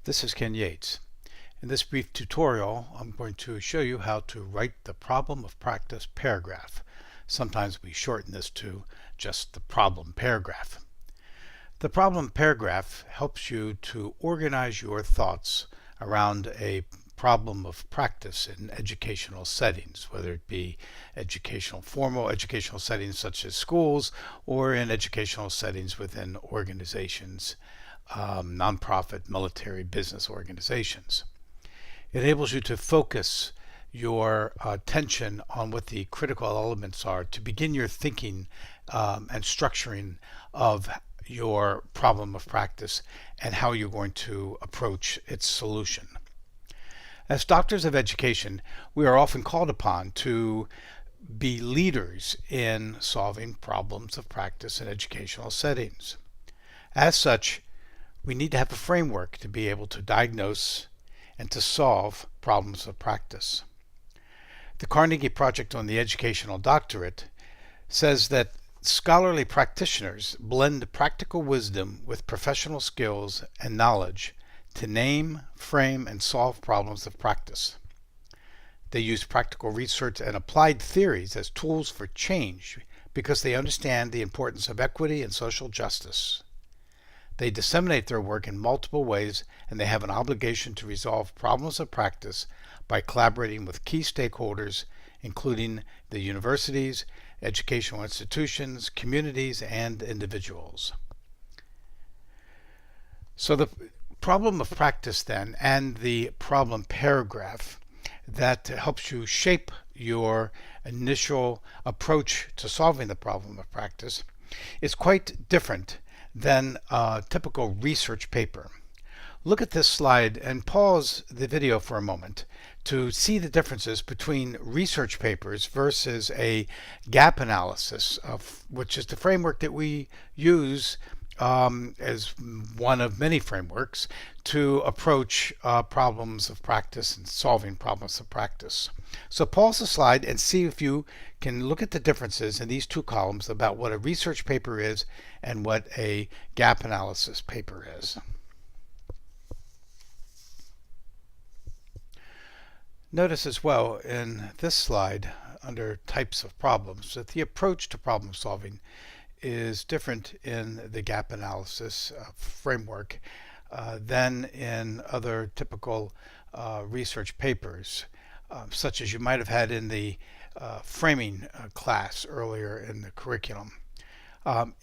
This is Ken Yates. In this brief tutorial, I'm going to show you how to write the problem of practice paragraph. Sometimes we shorten this to just the problem paragraph. The problem paragraph helps you to organize your thoughts around a problem of practice in educational settings, whether it be formal educational settings such as schools, or in educational settings within organizations, nonprofit, military, business organizations. It enables you to focus your attention on what the critical elements are to begin your thinking and structuring of your problem of practice and how you're going to approach its solution. As doctors of education, we are often called upon to be leaders in solving problems of practice in educational settings. As such, we need to have a framework to be able to diagnose and to solve problems of practice. The Carnegie Project on the Educational Doctorate says that scholarly practitioners blend practical wisdom with professional skills and knowledge to name, frame, and solve problems of practice. They use practical research and applied theories as tools for change because they understand the importance of equity and social justice. They disseminate their work in multiple ways, and they have an obligation to resolve problems of practice by collaborating with key stakeholders, including the universities, educational institutions, communities, and individuals. So the problem of practice then, and the problem paragraph that helps you shape your initial approach to solving the problem of practice, is quite different than a typical research paper. Look at this slide and pause the video for a moment to see the differences between research papers versus a gap analysis, which is the framework that we use as one of many frameworks to approach problems of practice and solving problems of practice. So pause the slide and see if you can look at the differences in these two columns about what a research paper is and what a gap analysis paper is. Notice as well in this slide under types of problems that the approach to problem solving is different in the gap analysis framework than in other typical research papers, such as you might have had in the framing class earlier in the curriculum.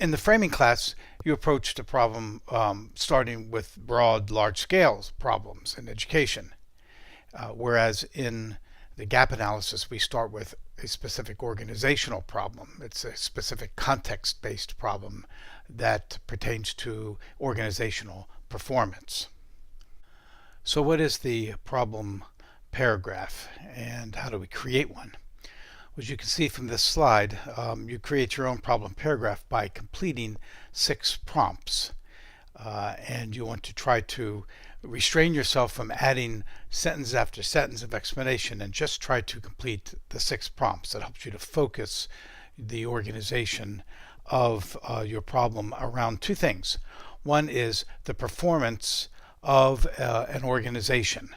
In the framing class, you approach the problem starting with broad, large-scale problems in education, whereas in the gap analysis, we start with a specific organizational problem. It's a specific context-based problem that pertains to organizational performance. So what is the problem paragraph, and how do we create one? As you can see from this slide, you create your own problem paragraph by completing 6 prompts. And you want to try to restrain yourself from adding sentence after sentence of explanation and just try to complete the 6 prompts. That helps you to focus the organization of your problem around 2 things. One is the performance of an organization,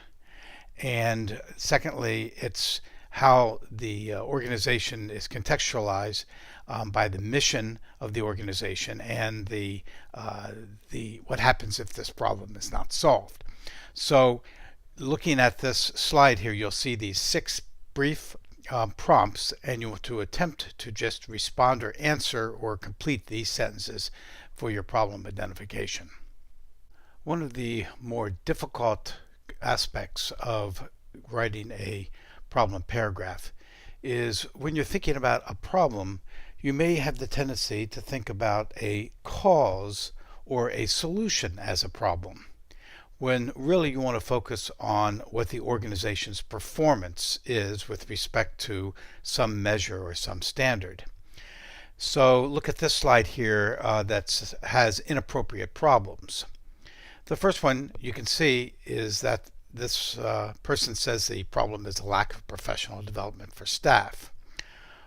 and secondly, it's how the organization is contextualized by the mission of the organization and the what happens if this problem is not solved. So looking at this slide here, you'll see these 6 brief prompts, and you want to attempt to just respond or answer or complete these sentences for your problem identification. One of the more difficult aspects of writing a problem paragraph is when you're thinking about a problem, you may have the tendency to think about a cause or a solution as a problem, when really you want to focus on what the organization's performance is with respect to some measure or some standard. So look at this slide here that has inappropriate problems. The first one you can see is that this person says the problem is a lack of professional development for staff.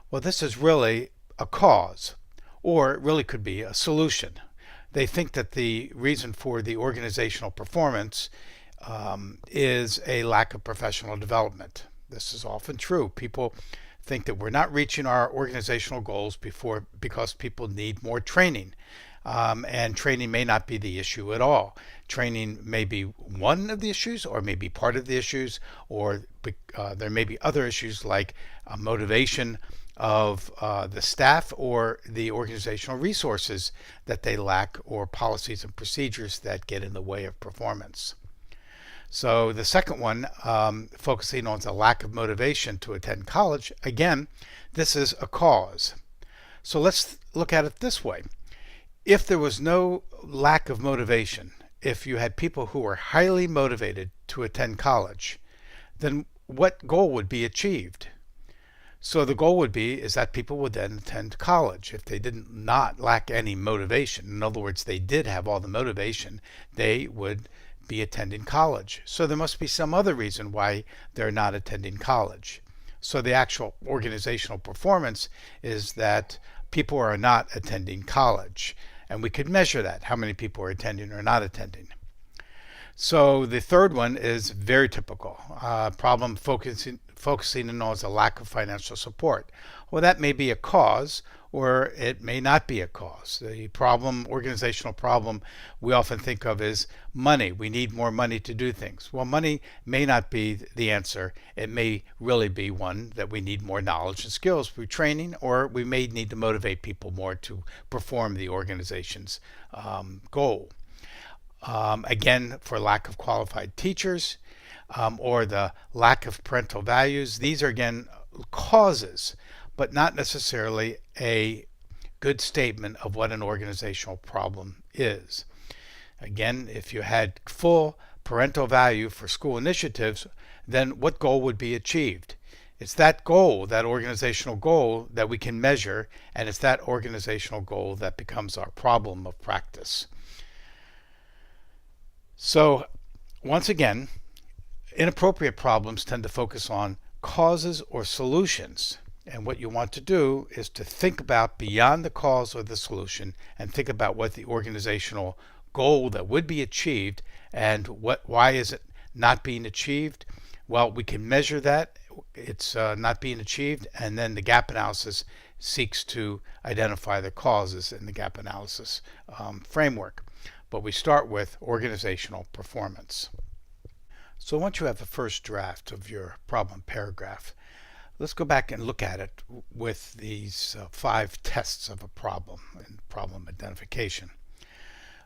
Well, this is really a cause, or it really could be a solution. They think that the reason for the organizational performance is a lack of professional development. This is often true. People think that we're not reaching our organizational goals because people need more training. And training may not be the issue at all. Training may be one of the issues, or maybe part of the issues, or there may be other issues like motivation of the staff, or the organizational resources that they lack, or policies and procedures that get in the way of performance. So the second one, focusing on the lack of motivation to attend college, again, this is a cause. So let's look at it this way. If there was no lack of motivation, if you had people who were highly motivated to attend college, then what goal would be achieved? So the goal would be is that people would then attend college. If they did not lack any motivation, in other words, they did have all the motivation, they would be attending college. So there must be some other reason why they're not attending college. So the actual organizational performance is that people are not attending college. And we could measure that, how many people are attending or not attending. So the third one is very typical. Problem focusing in on a lack of financial support. Well, that may be a cause, or it may not be a cause. The problem, organizational problem, we often think of is money. We need more money to do things. Well, money may not be the answer. It may really be one that we need more knowledge and skills through training, or we may need to motivate people more to perform the organization's goal. Again, for lack of qualified teachers, or the lack of parental values. These are, again, causes, but not necessarily a good statement of what an organizational problem is. Again, if you had full parental value for school initiatives, then what goal would be achieved? It's that goal, that organizational goal, that we can measure, and it's that organizational goal that becomes our problem of practice. So, once again, inappropriate problems tend to focus on causes or solutions. And what you want to do is to think about beyond the cause or the solution, and think about what the organizational goal that would be achieved, and why is it not being achieved. Well, we can measure that it's not being achieved, and then the gap analysis seeks to identify the causes in the gap analysis framework. But we start with organizational performance. So once you have a first draft of your problem paragraph, let's go back and look at it with these 5 tests of a problem and problem identification.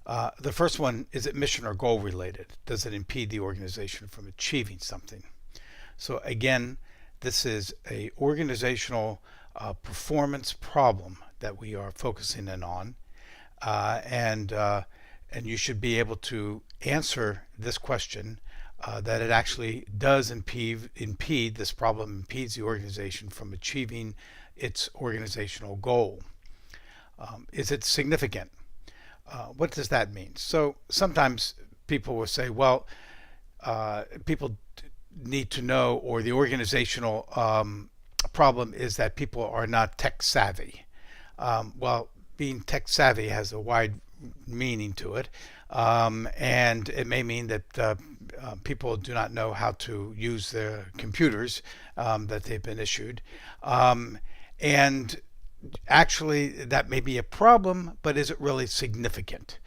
The first one, is it mission or goal related? Does it impede the organization from achieving something? So again, this is a organizational performance problem that we are focusing in on, and you should be able to answer this question, that it actually does impede this problem, impedes the organization from achieving its organizational goal. Is it significant? What does that mean? So sometimes people will say, well, people need to know, or the organizational problem is that people are not tech savvy. Well, being tech savvy has a wide meaning to it, and it may mean that people do not know how to use their computers that they've been issued, and actually that may be a problem, but is it really significant?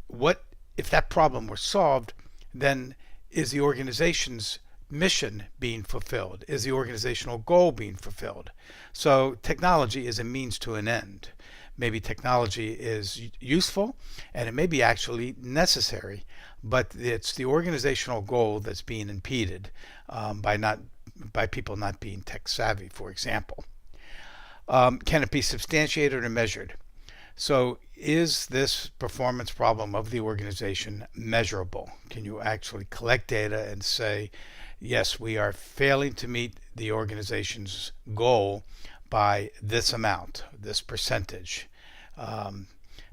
What if that problem were solved? Then is the organization's mission being fulfilled? Is the organizational goal being fulfilled? So technology is a means to an end. Maybe technology is useful, and it may be actually necessary, but it's the organizational goal that's being impeded by people not being tech savvy, for example. Can it be substantiated or measured? So is this performance problem of the organization measurable? Can you actually collect data and say, yes, we are failing to meet the organization's goal by this amount, this percentage?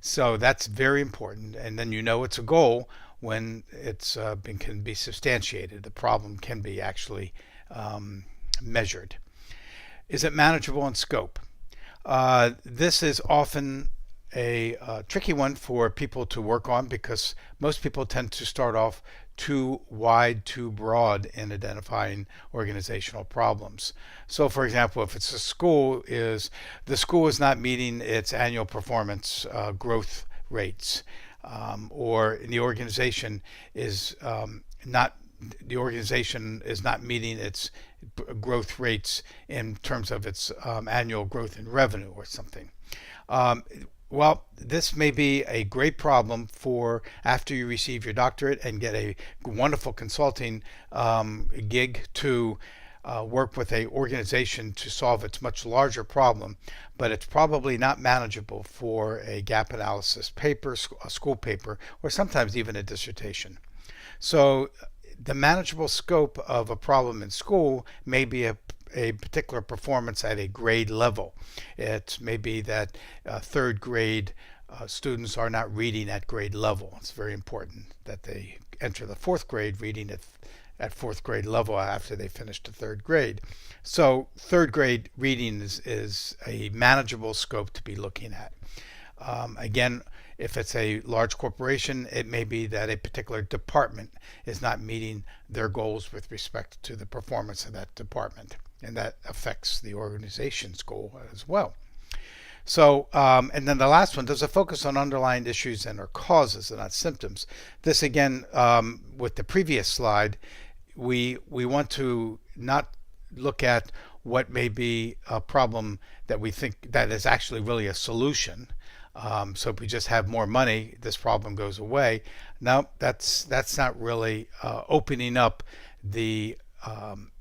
So that's very important. And then you know it's a goal when it's can be substantiated. The problem can be actually measured. Is it manageable in scope? This is often a tricky one for people to work on, because most people tend to start off too wide, too broad in identifying organizational problems. So for example, if it's the school is not meeting its annual performance growth rates, or the organization is not meeting its growth rates in terms of its annual growth in revenue or something. Um, well, this may be a great problem for after you receive your doctorate and get a wonderful consulting gig to work with a organization to solve its much larger problem, but it's probably not manageable for a gap analysis paper, a school paper, or sometimes even a dissertation. So the manageable scope of a problem in school may be a particular performance at a grade level. It may be that third grade students are not reading at grade level. It's very important that they enter the fourth grade reading at fourth grade level after they finish the third grade. So third grade reading is a manageable scope to be looking at. Again, if it's a large corporation, it may be that a particular department is not meeting their goals with respect to the performance of that department, and that affects the organization's goal as well. So, and then the last one, does it focus on underlying issues and or causes and not symptoms? This again, with the previous slide, we want to not look at what may be a problem that we think that is actually really a solution. So if we just have more money, this problem goes away. No, that's not really opening up the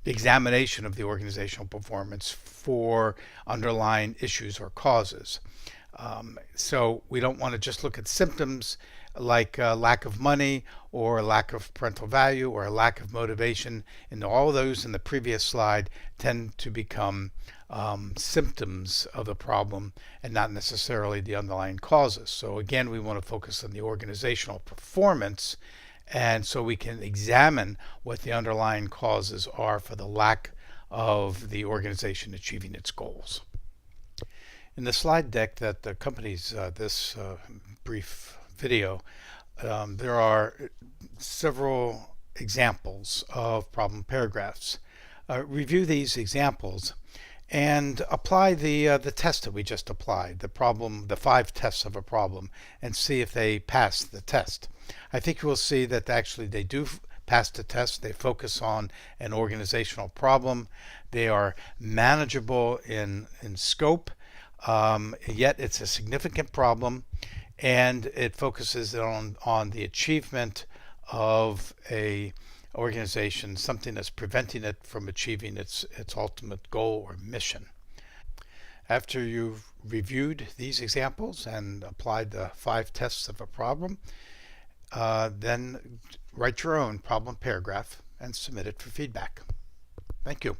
examination of the organizational performance for underlying issues or causes. So we don't want to just look at symptoms like lack of money or lack of parental value or a lack of motivation, and all those in the previous slide tend to become symptoms of the problem and not necessarily the underlying causes. So again, we want to focus on the organizational performance, and so we can examine what the underlying causes are for the lack of the organization achieving its goals. In the slide deck that accompanies this brief video, there are several examples of problem paragraphs. Review these examples and apply the test that we just applied, the 5 tests of a problem, and see if they pass the test. I think you will see that actually they do pass the test. They focus on an organizational problem. They are manageable in scope, yet it's a significant problem, and it focuses on the achievement of a organization, something that's preventing it from achieving its ultimate goal or mission. After you've reviewed these examples and applied the 5 tests of a problem, then write your own problem paragraph and submit it for feedback. Thank you.